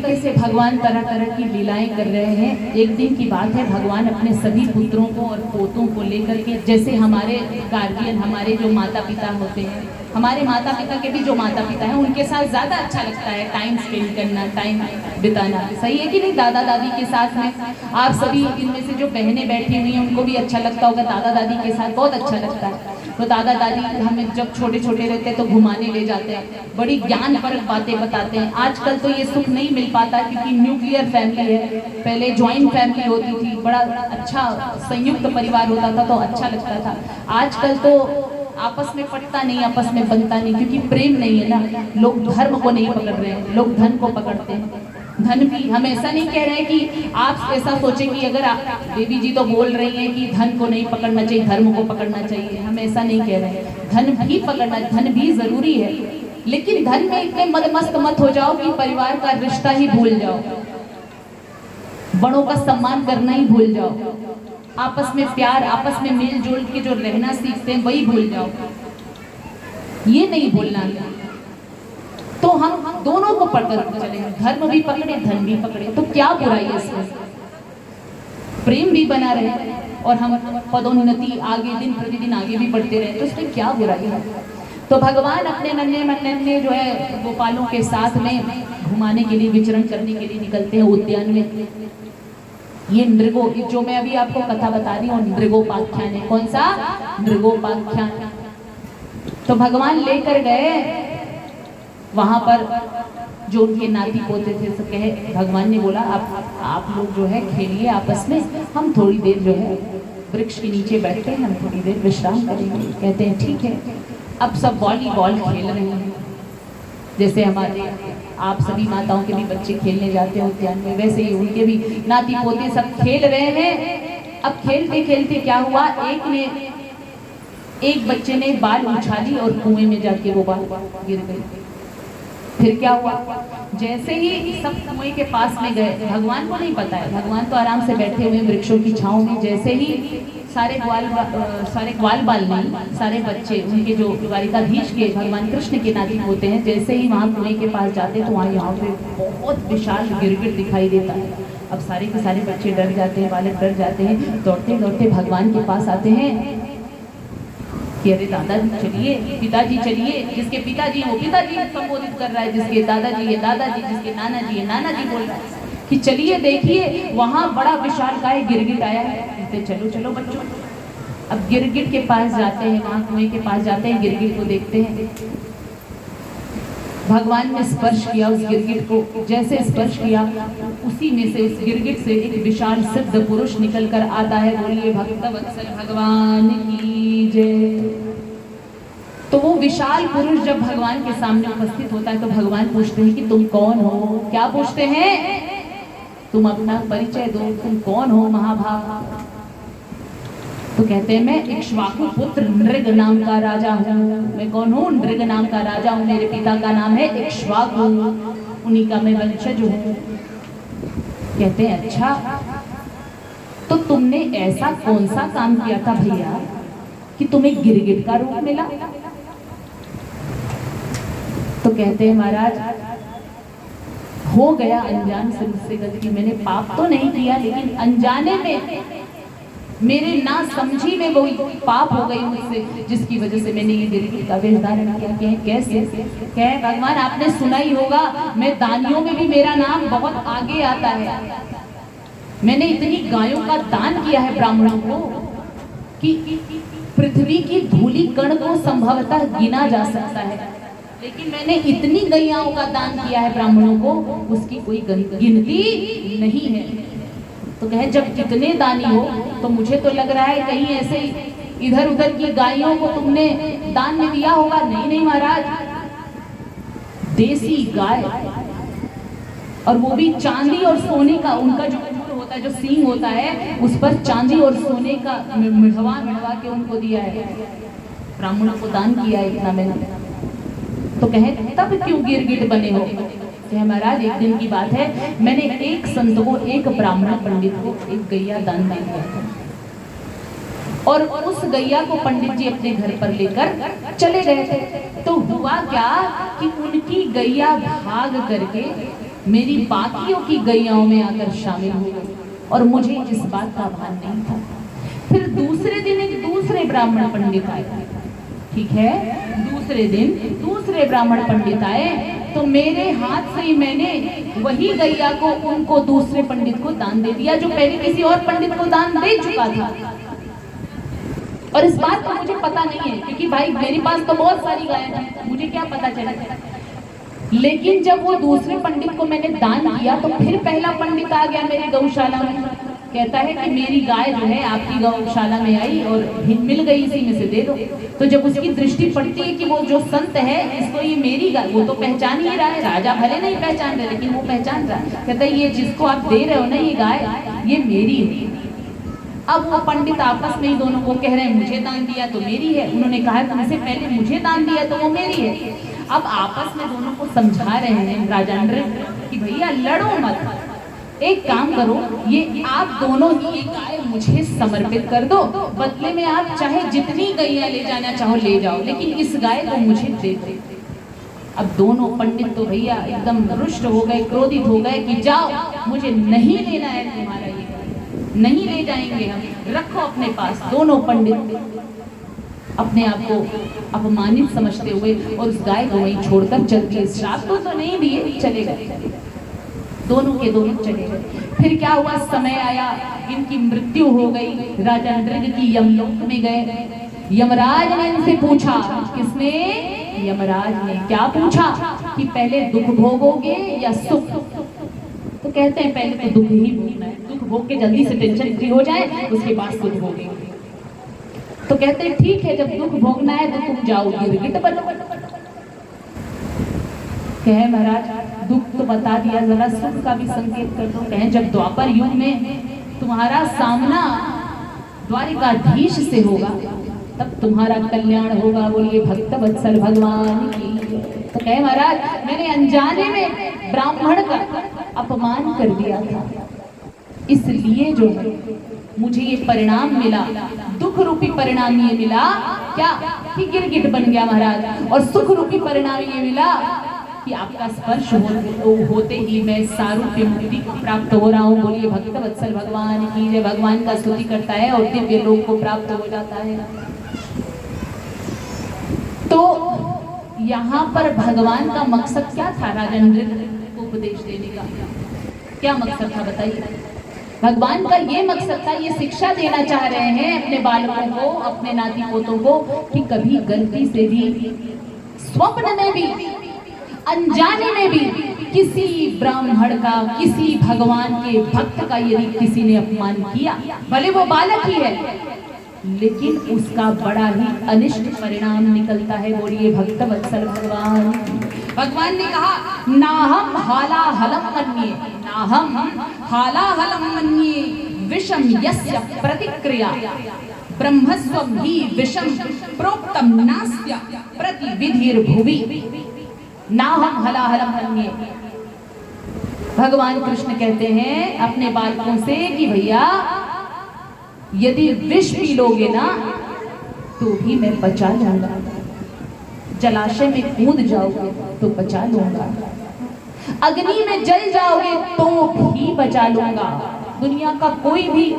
तरीके से भगवान तरह तरह की लीलाएं कर रहे हैं। एक दिन की बात है, भगवान अपने सभी पुत्रों को और पोतों को लेकर के, जैसे हमारे गार्जियन, हमारे जो माता पिता होते हैं, हमारे माता पिता के भी जो माता पिता हैं, उनके साथ ज़्यादा अच्छा लगता है टाइम स्पेंड करना, टाइम बिताना। सही है कि नहीं? दादा दादी के साथ में आप सभी इनमें से जो बहनें बैठी हुई हैं उनको भी अच्छा लगता होगा, दादा दादी के साथ बहुत अच्छा लगता है। तो दादा दादी हमें जब छोटे छोटे रहते हैं तो घुमाने ले जाते हैं, बड़ी ज्ञानपरक बातें बताते हैं। आजकल तो ये सुख नहीं मिल पाता क्योंकि न्यूक्लियर फैमिली है। पहले ज्वाइंट फैमिली होती थी, बड़ा अच्छा संयुक्त परिवार होता था तो अच्छा लगता था। आजकल तो आपस में पटता नहीं, आपस में बनता नहीं, क्योंकि प्रेम नहीं है ना। लोग धर्म को नहीं पकड़ रहे हैं, लोग धन को पकड़ते हैं। धन भी, हम ऐसा नहीं कह रहे हैं कि आप ऐसा सोचें कि अगर आप, देवी जी तो बोल रही हैं कि धन को नहीं पकड़ना चाहिए, धर्म को पकड़ना चाहिए। हम ऐसा नहीं कह रहे हैं, धन भी पकड़ना, धन भी जरूरी है, लेकिन धन में इतने मदमस्त मत हो जाओ कि परिवार का रिश्ता ही भूल जाओ, बड़ों का सम्मान करना ही भूल जाओ, आपस में प्यार, आपस में मेल जोल के जो रहना सीखते हैं वही भूल जाओ। ये नहीं भूलना है। तो हम दोनों को पकड़ कर चले, धर्म भी पकड़े, धन भी पकड़े, तो क्या बुराई है इसमें? प्रेम भी बना रहे और हम पदोन्नति आगे, दिन प्रतिदिन आगे भी बढ़ते रहे, तो इसमें क्या बुराई है? तो भगवान अपने नन्हे जो है गोपालों के साथ में घुमाने के लिए, विचरण करने के लिए निकलते हैं उद्यान में। ये नृगो, जो मैं अभी आपको कथा बता रही हूँ, नृगोपाख्यान है। कौन सा? नृगोपाख्यान। तो भगवान लेकर गए वहां पर जो उनके नाती पोते थे, सब कहे, भगवान ने बोला आप लोग जो है खेलिए आपस में, हम थोड़ी देर जो है वृक्ष के नीचे बैठते हैं, हम थोड़ी देर विश्राम करेंगे। कहते हैं ठीक है। अब सब वॉलीबॉल खेल रहे हैं, जैसे हमारे आप सभी माताओं के भी बच्चे खेलने जाते हैं उद्यान में, वैसे ही उनके भी नाती पोते सब खेल रहे हैं। अब खेलते खेलते क्या हुआ, एक बच्चे ने बाल उछाली और कुएं में जाके वो बाल गिर गए। फिर क्या हुआ, जैसे ही सब कुएं के पास में गए, भगवान को नहीं पता है, भगवान तो आराम से बैठे हुए वृक्षों की छांव में। जैसे ही सारे ग्वाल बाल नहीं, सारे बच्चे उनके जो द्वारिकाधीश के भगवान कृष्ण के नाती होते हैं, जैसे ही वहाँ कुएं के पास जाते तो वहाँ यहाँ पे बहुत विशाल गिरगिट दिखाई देता है। अब सारे के सारे बच्चे डर जाते हैं, बालक डर जाते हैं, दौड़ते दौड़ते भगवान के पास आते हैं कि अरे दादाजी चलिए, पिताजी चलिए। जिसके पिताजी वो पिताजी संबोधित कर रहा है, जिसके दादाजी है दादाजी, जिसके नानाजी है नानाजी बोल रहा है कि चलिए देखिए वहां बड़ा विशालकाय गिरगिट आया है। कहते चलो चलो बच्चों। अब गिरगिट के पास जाते हैं, वहां कुएं के पास जाते हैं, गिरगिट को देखते हैं। भगवान ने स्पर्श किया उस गिरगिट को, जैसे स्पर्श किया उसी में से, उस गिरगिट से एक विशाल सिद्ध पुरुष निकल कर आता है। बोलिए भक्तवत्सल भगवान की जय। तो वो विशाल पुरुष जब भगवान के सामने उपस्थित होता है तो भगवान पूछते हैं कि तुम कौन हो? क्या पूछते हैं? तुम अपना परिचय दो, तुम कौन हो महाभाग? तो कहते हैं मैं इक्ष्वाकु पुत्र नृग नाम का राजा हूँ। मैं कौन हूँ? नृग नाम का राजा हूँ, मेरे पिता का नाम है इक्ष्वाकु, उन्हीं का मैं वंशज हूँ। कहते हैं अच्छा, तो तुमने ऐसा कौन सा काम किया था भैया कि तुम्हें गिरगिट का रूप मिला? तो कहते हैं महाराज हो गया अनजान से मुझसे गलती, मैंने पाप तो नहीं किया, लेकिन अनजाने में, मेरे ना समझी में वो पाप हो गई मुझसे, जिसकी वजह से मैंने ये गिरगिट का वेश धारण किया। कहें कैसे? कहें भगवान आपने सुना ही होगा, मैं दानियों में भी मेरा नाम बहुत आगे आता है। मैंने इतनी गायों का दान किया है ब्राह्मणों को कि पृथ्वी की धूली कण को संभवतः गिना जा सकता है, लेकिन मैंने इतनी गैयाओं का दान किया है ब्राह्मणों को, उसकी कोई गिनती नहीं है। तो कहे जब इतने दानी हो तो मुझे तो लग रहा है कहीं ऐसे इधर उधर की गायों को तुमने दान में दिया होगा। नहीं नहीं महाराज, देसी गाय, और वो भी चांदी और सोने का, उनका जो होता है, जो सींग होता है, उस पर चांदी और सोने का मिढ़वा के उनको दिया है, ब्राह्मणों को दान किया है इतना मैंने। तो कहे तब क्यों गिरगिट बने हो? कहे महाराज एक दिन की बात है, मैंने एक संत को, एक ब्राह्मण पंडित को एक गैया दान दे दिया था, और उस गैया को पंडित जी अपने घर पर लेकर चले गए थे। तो हुआ क्या कि उनकी गैया भाग करके मेरी बाकियों की गैयाओं में आकर शामिल हो गई और मुझे इस बात का भान नहीं था। फिर दूसरे दिन एक दूसरे ब्राह्मण पंडित आए, ठीक है, दूसरे दिन दूसरे ब्राह्मण पंडित आए तो मेरे हाथ से ही मैंने वही गैया को उनको दूसरे पंडित को दान दे दिया जो पहले किसी और पंडित को दान दे चुका था। और इस बात का मुझे पता नहीं है क्योंकि भाई मेरे पास तो बहुत सारी गायें हैं, मुझे क्या पता चला। लेकिन जब वो दूसरे पंडित को मैंने दान किया तो फिर पहला पंडित आ गया मेरी गौशाला में, कहता है कि मेरी गाय जो है आपकी गौशाला में आई और मिल गई, इसी में से दे दो। तो जब उसकी दृष्टि पड़ती है कि वो जो संत है इसको ये मेरी गाय, वो तो पहचान ही रहा है, राजा भले नहीं पहचान रहे लेकिन वो पहचान रहा है, कहता है ये जिसको आप दे रहे हो ना ये गाय ये मेरी है। अब वो पंडित आपस में ही दोनों को कह रहे हैं मुझे दान दिया तो मेरी है, उन्होंने कहा तुमसे पहले मुझे दान दिया तो वो मेरी है। अब आपस में दोनों को समझा रहे हैं राजेंद्र कि भैया लड़ो मत, एक काम करो ये आप दोनों ही एक गाय मुझे समर्पित कर दो, बदले में आप चाहे जितनी गैया ले जाना चाहो ले जाओ लेकिन इस गाय को मुझे दे दो। अब दोनों पंडित तो भैया एकदम रुष्ट हो गए, क्रोधित हो गए कि जाओ मुझे नहीं लेना है तुम्हारा ये, नहीं ले जाएंगे हम, रखो अपने पास। दोनों पंडित अपने आप को अपमानित समझते हुए और उस गाय को वहीं छोड़कर चल दिए। श्राप तो नहीं दिए, चले गए, दोनों के दोनों चले गए। फिर क्या हुआ, समय आया इनकी मृत्यु हो गई, राजा नृग की यमलोक में गए। यमराज ने इनसे पूछा, किसने, यमराज ने क्या पूछा कि पहले दुख भोगोगे या सुख। तो कहते हैं पहले तो दुख ही भोगना है, दुख भोग के जल्दी से टेंशन फ्री हो जाए उसके बाद सुख भोगेंगे। तो कहते हैं ठीक है जब दुख भोगना है तो तुम जाओ गिरगिट बनो। कहे महाराज दुख तो बता दिया, जरा सुख का भी संकेत कर दो। कहे जब द्वापर युग में तुम्हारा सामना द्वारिकाधीश से होगा तब तुम्हारा कल्याण होगा, बोलिए भक्त वत्सल भगवान की। तो कहे महाराज मैंने अनजाने में ब्राह्मण का अपमान कर दिया था, इसलिए जो है मुझे ये परिणाम मिला, दुख रूपी परिणाम ये मिला क्या कि गिरगिट बन गया महाराज, और सुख रूपी परिणाम ये मिला कि आपका स्पर्श होते ही मैं सारूप्य मुक्ति को प्राप्त हो रहा हूँ। बोलिए भक्त वत्सल भगवान की जय। भगवान का स्तुति करता है और दिव्य लोक को प्राप्त हो जाता है। तो यहाँ पर भगवान का मकसद क्या था, राजेंद्र को उपदेश देने का क्या मकसद था बताइए। भगवान का ये मकसद था, ये शिक्षा देना चाह रहे हैं अपने बालकों को, अपने नाती पोतों को कि कभी गलती से भी, स्वप्न में भी, अनजाने में भी किसी ब्राह्मण का, किसी भगवान के भक्त का यदि किसी ने अपमान किया, भले वो बालक ही है लेकिन उसका बड़ा ही अनिष्ट परिणाम निकलता है। बोलिए भक्त वत्सल भगवान। भगवान ने कहा नाहम हालाहलम मन्ये, नाहम हालाहलम मन्ये विषम यस्य प्रतिक्रिया ब्रह्मस्वम ही विषम प्रोक्तम नास्त्य प्रतिविधिर भुवि। नाहम हलाहलम मन्ये, भगवान कृष्ण कहते हैं अपने बालकों से कि भैया यदि विष पी लोगे ना तो भी मैं बचा लूंगा, जलाशय में कूद जाओगे तो बचा लूंगा, अग्नि में जल जाओगे तो भी बचा लूंगा। दुनिया का कोई भी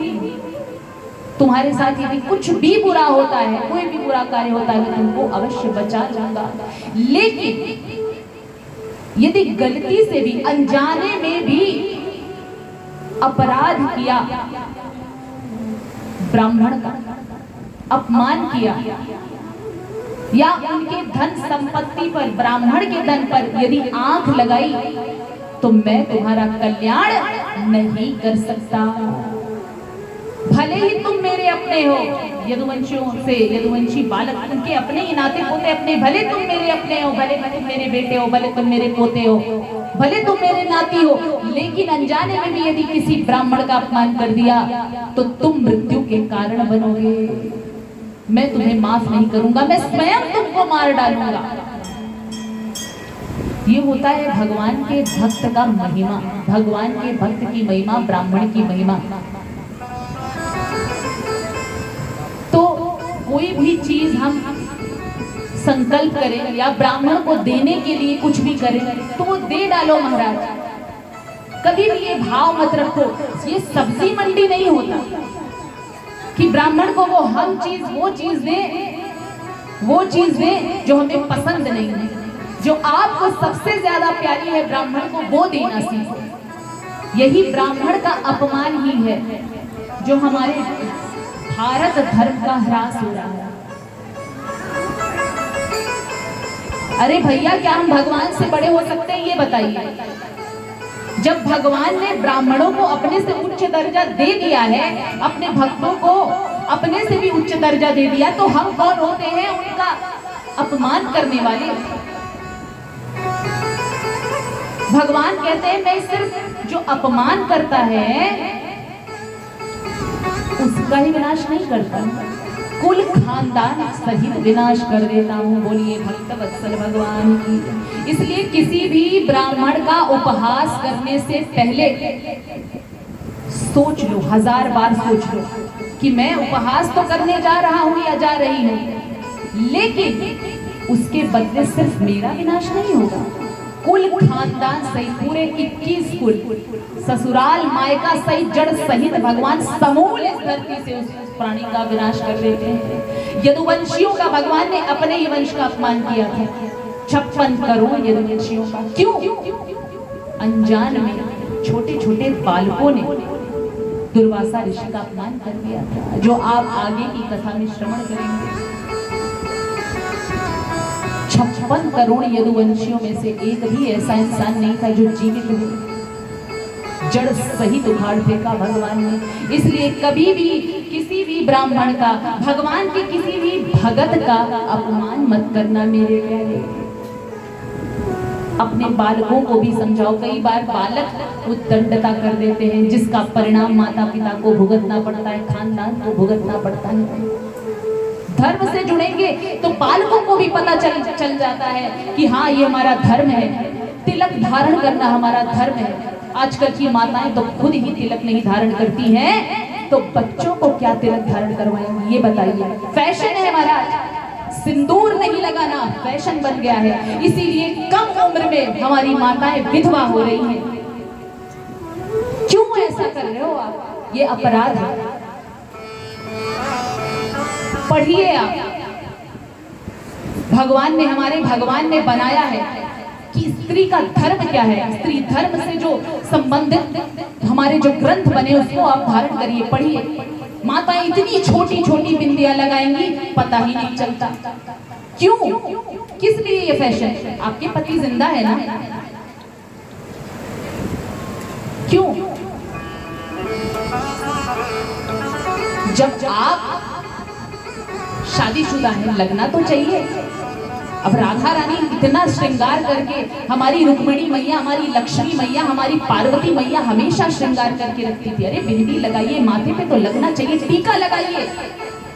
तुम्हारे साथ यदि कुछ भी बुरा होता है, कोई भी बुरा कार्य होता है तो तुमको अवश्य बचा लूंगा। लेकिन यदि गलती से भी, अनजाने में भी अपराध किया, ब्राह्मण का अपमान किया या उनके धन संपत्ति पर, ब्राह्मण के धन पर यदि आंख लगाई तो मैं तुम्हारा कल्याण नहीं कर सकता। भले ही तुम मेरे अपने हो, यदुवंशियों से यदुवंशी बालक उनके अपने ही नाते पोते अपने, भले तुम मेरे अपने हो, भले तुम मेरे बेटे हो, भले तुम मेरे पोते हो, भले तुम मेरे नाती हो, लेकिन अनजाने में भी यदि किसी ब्राह्मण का अपमान कर दिया तो तुम मृत्यु के कारण बनोगे। मैं तुम्हें माफ नहीं करूंगा, मैं स्वयं तुमको मार डालूंगा। ये होता है भगवान के भक्त का महिमा, भगवान के भक्त की महिमा, ब्राह्मण की महिमा। तो कोई भी चीज हम संकल्प करें या ब्राह्मण को देने के लिए कुछ भी करें तो वो दे डालो महाराज, कभी भी ये भाव मत रखो, ये सब्जी मंडी नहीं होता कि ब्राह्मण को वो हम चीज वो चीज दे जो हमें पसंद नहीं है। जो आपको सबसे ज्यादा प्यारी है ब्राह्मण को वो देना सीखो। यही ब्राह्मण का अपमान ही है जो हमारे भारत धर्म का ह्रास हो रहा है। अरे भैया, क्या हम भगवान से बड़े हो सकते हैं? ये बताइए। जब भगवान ने ब्राह्मणों को अपने से उच्च दर्जा दे दिया है, अपने भक्तों को अपने से भी उच्च दर्जा दे दिया, तो हम कौन होते हैं उनका अपमान करने वाले? भगवान कहते हैं मैं सिर्फ जो अपमान करता है उसका ही विनाश नहीं करता, कुल खानदान सहित विनाश कर देता हूँ। बोलिए भक्त वत्सल भगवान की। इसलिए किसी भी ब्राह्मण का उपहास करने से पहले सोच लो, 1000 बार सोच लो कि मैं उपहास तो करने जा रहा हूँ या जा रही हूँ, लेकिन उसके बदले सिर्फ मेरा विनाश नहीं होगा, कुल खानदान सहित पूरे 21 कुल, ससुराल मायका सहित जड़ सहित भगवान समूल इस धरती से उस प्राणी का विनाश कर देते हैं। यदुवंशियों का भगवान ने अपने ही वंश का अपमान किया था, 56 करोड़ यदुवंशियों का। क्यों? अनजान में छोटे छोटे बालकों ने दुर्वासा ऋषि का अपमान कर दिया था, जो आप आगे की कथा में श्रवण करेंगे। 56 करोड़ यदुवंशियों में से एक भी ऐसा इंसान नहीं था जो जीवित हो, जड़ सहित उखाड़ फेंका भगवान ने। इसलिए कभी भी किसी भी ब्राह्मण का, भगवान के किसी भी भगत का अपमान मत करना मेरे प्यारे। अपने बालकों को भी समझाओ। कई बार बालक उद्दंडता कर देते हैं, जिसका परिणाम माता पिता को भुगतना पड़ता है, खानदान को भुगतना पड़ता है। धर्म से जुड़ेंगे तो बालकों को भी पता चल जाता है कि हाँ, ये हमारा धर्म है, तिलक धारण करना हमारा धर्म है। आजकल की माताएं तो खुद ही तिलक नहीं धारण करती हैं, तो बच्चों को क्या तिलक धारण करवाएंगी? ये बताइए। फैशन है महाराज, सिंदूर नहीं लगाना फैशन बन गया है, इसीलिए कम उम्र में हमारी माताएं विधवा हो रही हैं। क्यों ऐसा कर रहे हो आप? ये अपराध है। पढ़िए आप, भगवान ने बनाया है कि स्त्री का धर्म क्या है, स्त्री धर्म से जो संबंधित हमारे जो ग्रंथ बने उसको आप धारण करिए, पढ़िए। माताएं इतनी छोटी छोटी बिंदियां लगाएंगी, पता ही नहीं चलता। क्यों? किस लिए ये फैशन? आपके पति जिंदा है ना? क्यों? जब आप शादीशुदा है, लगना तो चाहिए। अब राधा रानी इतना श्रृंगार करके, हमारी रुक्मिणी मैया, हमारी लक्ष्मी मैया, हमारी पार्वती मैया हमेशा श्रृंगार करके रखती थी। अरे बिंदी लगाइए, माथे पे तो लगना चाहिए, टीका लगाइए,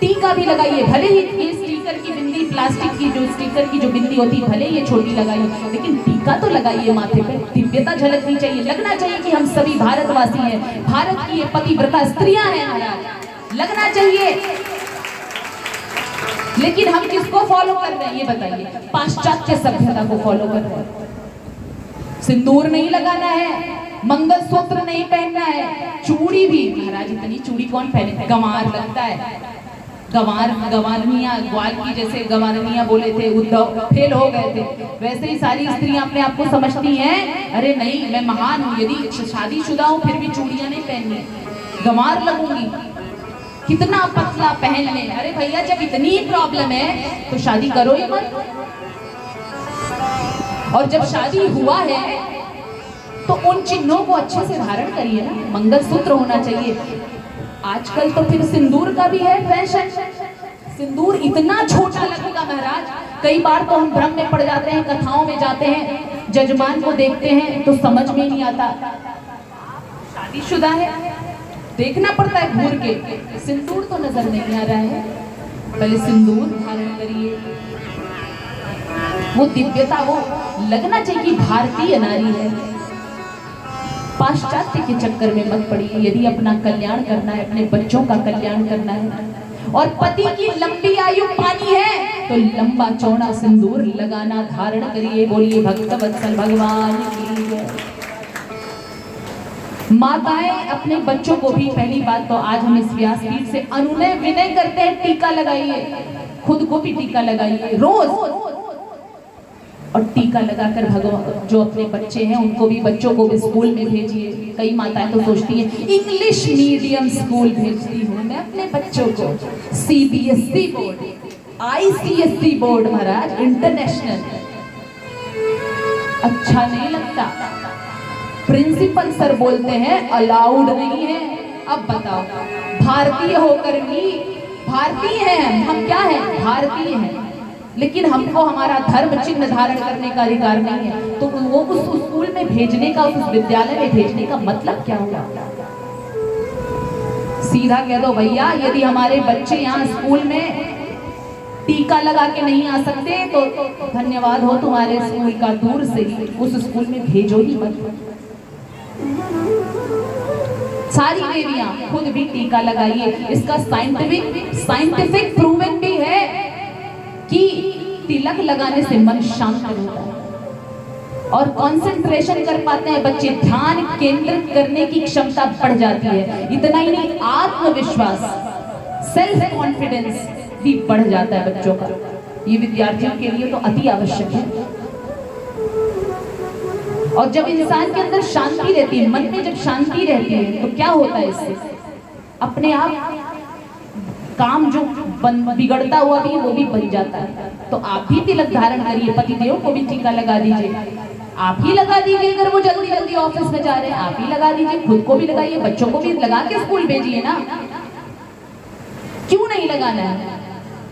टीका भी लगाइए। भले ही ये स्टिकर की बिंदी, प्लास्टिक की जो स्टिकर की जो बिंदी होती, भले ये छोटी लगाइए, लेकिन टीका तो लगाइए माथे पे, दिव्यता झलकनी चाहिए। लगना चाहिए कि हम सभी भारतवासी हैं, भारत की ये पतिव्रता स्त्रियां हैं महाराज, लगना चाहिए। लेकिन हम किसको फॉलो कर रहे हैं ये बताइए? पाश्चात्य सभ्यता को फॉलो कर रहे हैं। सिंदूर नहीं लगाना है, मंगलसूत्र नहीं पहनना है, चूड़ी भी, महाराज इतनी चूड़ी कौन पहने? गंवार लगता है, गंवारनियां, ग्वाल की जैसे गंवारनियां बोले थे उद्धव, फेल हो गए थे, वैसे ही सारी स्त्रियां अपने आप को समझती हैं, अरे नहीं मैं महान हूँ, यदि शादीशुदा हूँ फिर भी चूड़ियां नहीं पहननी, गंवार लगूंगी, कितना पतला पहन ले। अरे भैया, जब इतनी प्रॉब्लम है तो शादी करो ही मत। और जब शादी हुआ है तो उन चिन्हों को अच्छे से धारण करिए ना, मंगलसूत्र होना चाहिए। आजकल तो फिर सिंदूर का भी है फैशन, सिंदूर इतना छोटा लगेगा महाराज, कई बार तो हम भ्रम में पड़ जाते हैं, कथाओं में जाते हैं, जजमान को देखते हैं तो समझ में नहीं आता शादीशुदा है, देखना पड़ता है घूर के, सिंदूर तो नजर नहीं आ रहा है। पहले सिंदूर धारण करिए, वो दिव्यता, वो लगना चाहिए कि भारतीय नारी है। पाश्चात्य के चक्कर में मत पड़िए। यदि अपना कल्याण करना है, अपने बच्चों का कल्याण करना है और पति की लंबी आयु पानी है तो लंबा चौड़ा सिंदूर लगाना, धारण करिए। बोलिए भक्त वत्सल भगवान की जय। माताएं अपने बच्चों को भी, पहली बात तो आज हम इस व्यासपीठ से अनुनय विनय करते हैं, टीका लगाइए, खुद को भी टीका लगाइए रोज, और टीका लगाकर भगवान जो अपने बच्चे हैं उनको भी, बच्चों को भी स्कूल में भेजिए। कई माताएं तो सोचती हैं इंग्लिश मीडियम स्कूल भेजती हूँ मैं अपने बच्चों को, सीबीएसई बोर्ड, आईसीएसई बोर्ड, महाराज इंटरनेशनल, अच्छा नहीं लगता। प्रिंसिपल सर बोलते हैं अलाउड नहीं है। अब बताओ, भारतीय होकर भी, भारतीय हैं हम, क्या है भारतीय हैं, लेकिन हमको हमारा धर्म चिन्ह धारण करने का अधिकार नहीं है, तो वो उस स्कूल में भेजने का, उस विद्यालय में भेजने का मतलब क्या हुआ? सीधा कह दो भैया, यदि हमारे बच्चे यहाँ स्कूल में टीका लगा के नहीं आ सकते तो धन्यवाद हो तुम्हारे स्कूल का, दूर से ही उस स्कूल में भेजो ही मत। सारी देवियां खुद भी टीका लगाइए। इसका साइंटिफिक प्रूवन भी है कि तिलक लगाने से मन शांत होता है और कंसंट्रेशन कर पाते हैं बच्चे, ध्यान केंद्रित करने की क्षमता बढ़ जाती है। इतना ही नहीं, आत्मविश्वास, सेल्फ कॉन्फिडेंस भी बढ़ जाता है बच्चों का। ये विद्यार्थियों के लिए तो अति आवश्यक है। और जब इंसान के अंदर शांति रहती है, मन में जब शांति रहती है, तो क्या होता है इससे? अपने आप काम जो बिगड़ता हुआ भी वो भी बन जाता है। तो आप भी तिलक धारण करिए, पतिदेव को भी टीका लगा दीजिए, आप ही लगा दीजिए। अगर वो जल्दी जल्दी ऑफिस में जा रहे हैं, आप ही लगा दीजिए, खुद को भी लगाइए, बच्चों को भी लगा के स्कूल भेजिए ना। क्यों नहीं लगाना है?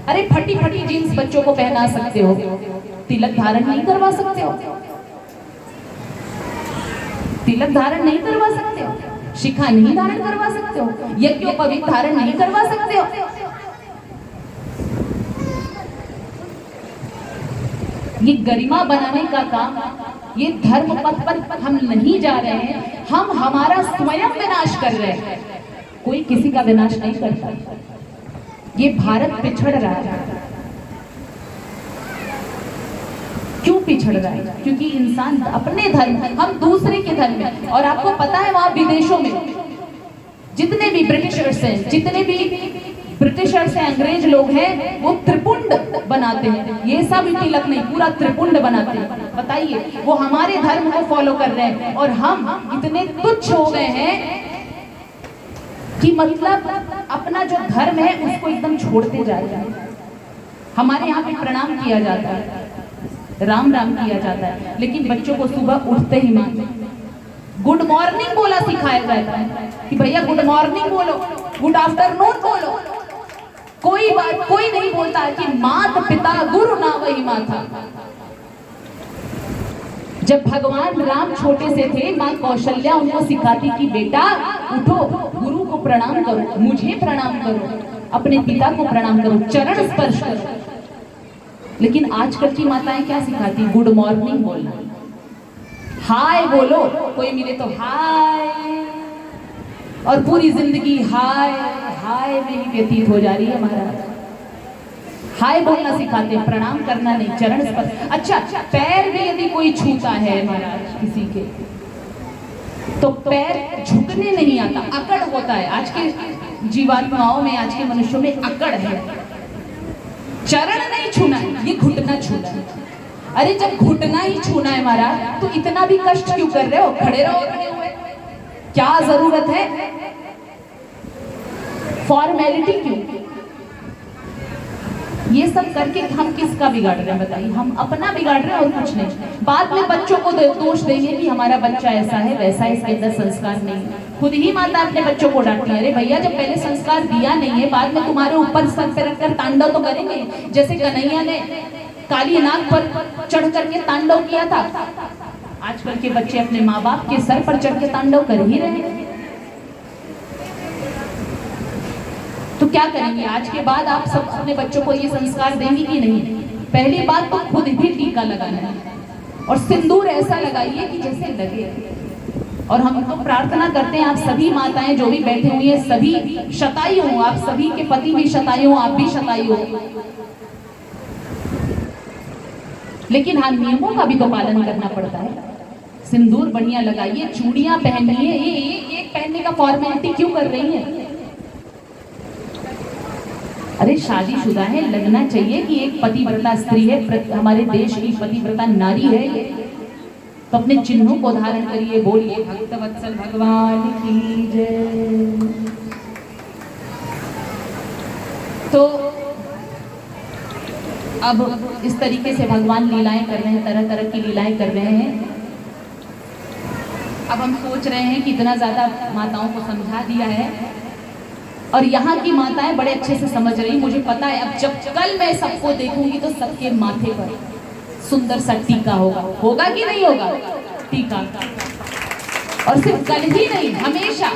अरे फटी फटी जीन्स बच्चों को पहना सकते हो, तिलक धारण नहीं करवा सकते हो? तिलक धारण नहीं करवा सकते हो, शिखा नहीं धारण करवा सकते हो, यज्ञोपवीत धारण नहीं करवा सकते हो? ये गरिमा बनाने का काम, ये धर्म पथ पर हम नहीं जा रहे हैं, हम हमारा स्वयं विनाश कर रहे हैं। कोई किसी का विनाश नहीं करता। ये भारत पिछड़ रहा है। क्यों पिछड़ रहा है? क्योंकि इंसान अपने धर्म, हम दूसरे के धर्म में। और आपको पता है वहां विदेशों में जितने भी ब्रिटिशर्स हैं, जितने भी ब्रिटिशर्स हैं, अंग्रेज लोग हैं, वो त्रिपुंड बनाते हैं। ये सब तिलक नहीं, पूरा त्रिपुंड बनाते हैं। बताइए, वो हमारे धर्म को फॉलो कर रहे हैं और हम इतने तुच्छ हो गए हैं कि मतलब अपना जो धर्म है उसको एकदम छोड़ते जा रहे हैं। हमारे यहाँ पे प्रणाम किया जाता है, राम राम किया जाता है, लेकिन बच्चों को सुबह उठते ही गुड मॉर्निंग बोला सिखाया जाता है कि भैया गुड मॉर्निंग बोलो, गुड आफ्टरनून बोलो। कोई नहीं बोलता है कि मात पिता गुरु ना वही माता। जब भगवान राम छोटे से थे, माँ कौशल्या उनको सिखाती कि बेटा उठो, गुरु को प्रणाम करो, मुझे प्रणाम करो, अपने पिता को प्रणाम करो, चरण स्पर्श करो। लेकिन आजकल की माताएं क्या सिखाती? गुड मॉर्निंग बोलना, हाय बोलो, कोई मिले तो हाय, और पूरी जिंदगी हाय हाय में ही व्यतीत हो जा रही है। महाराज हाय बोलना सिखाते हैं, प्रणाम करना नहीं, चरण स्पर्श। अच्छा, पैर भी यदि कोई छूता है महाराज किसी के, तो पैर झुकने नहीं आता, अकड़ होता है। आज के जीवात्माओं में, आज के मनुष्यों में अकड़ है। चरण नहीं छूना है, ये घुटना छूना है। अरे जब घुटना ही छूना है महाराज, तो इतना भी कष्ट क्यों कर रहे हो? खड़े रहो खड़े हुए, क्या जरूरत है? फॉर्मेलिटी क्यों? ये सब करके हम किसका बिगाड़ रहे हैं बताइए? हम अपना बिगाड़ रहे हैं और कुछ नहीं। बाद में बच्चों को दोष देंगे कि हमारा बच्चा ऐसा है वैसा है, इसके अंदर संस्कार नहीं। खुद ही माता अपने बच्चों को डांटती है, अरे भैया जब पहले संस्कार दिया नहीं है, बाद में तुम्हारे ऊपर सर पे रखकर तांडव तो करेंगे। जैसे कन्हैया ने काली नाग पर चढ़ करके तांडव किया था, आजकल के बच्चे अपने माँ बाप के सर पर चढ़ के तांडव कर ही रहे हैं। तो क्या करेंगे? आज के बाद आप सब अपने बच्चों को ये संस्कार देंगे कि नहीं? पहली बात तो खुद भी टीका लगाना है, और सिंदूर ऐसा लगाइए कि जैसे लगे। और हम तो प्रार्थना करते हैं आप सभी माताएं जो भी बैठे हुई हैं, सभी शतायु हो, आप सभी के पति भी शतायु हो, आप भी शतायु हो। लेकिन हाँ, नियमों का भी तो पालन करना पड़ता है। सिंदूर बढ़िया लगाइए, चूड़ियां पहनिए, ये का फॉर्मेलिटी क्यों कर रही है? अरे शादीशुदा है, लगना चाहिए कि एक पतिव्रता स्त्री है, हमारे देश की पतिव्रता नारी है ये। तो अपने चिन्हों को धारण करिए, बोलिए भक्तवत्सल भगवान की जय। तो अब इस तरीके से भगवान लीलाएं कर रहे हैं, तरह तरह की लीलाएं कर रहे हैं। अब हम सोच रहे हैं कि इतना ज्यादा माताओं को समझा दिया है और यहाँ की माताएं बड़े अच्छे से समझ रही, मुझे पता है। अब जब कल मैं सबको देखूंगी तो सबके माथे पर सुंदर सा टीका होगा, होगा कि नहीं होगा टीका? और सिर्फ कल ही नहीं, हमेशा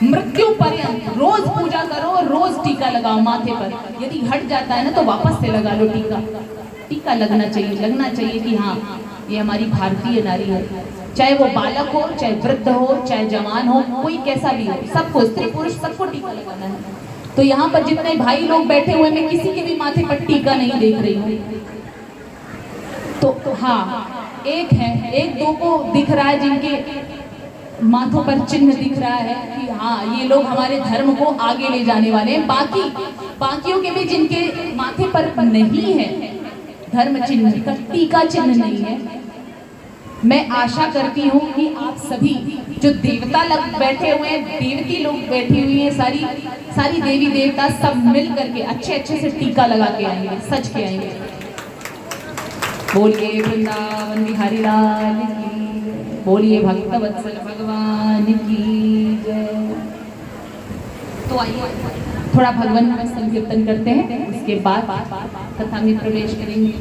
मृत्यु पर्यंत रोज पूजा करो, रोज टीका लगाओ माथे पर। यदि हट जाता है ना तो वापस से लगा लो टीका। टीका लगना चाहिए कि हाँ ये हमारी भारतीय नारी है। चाहे वो बालक हो, चाहे वृद्ध हो, चाहे जवान हो, कोई कैसा भी हो, सबको, स्त्री पुरुष सबको टीका लगाना है। तो यहाँ पर जितने भाई लोग बैठे हुए, मैं किसी के भी माथे पर टीका नहीं देख रही हूँ। तो हाँ, एक है, एक दो को दिख रहा है जिनके माथों पर चिन्ह दिख रहा है कि हाँ ये लोग हमारे धर्म को आगे ले जाने वाले हैं। बाकियों के भी जिनके माथे पर नहीं है धर्म चिन्ह का, टीका चिन्ह नहीं है, मैं आशा करती हूँ कि आप सभी जो देवता लोग बैठे हुए हैं, देवती लोग बैठी हुई हैं, सारी देवी देवता सब मिल करके अच्छे से टीका लगा के आएंगे, सच के आएंगे। बोलिए वृंदावन बिहारी लाल की, बोलिए भक्तवत्सल भगवान की जय। तो आइए थोड़ा भगवान का संकीर्तन करते हैं, उसके बाद कथा में प्रवेश करेंगे।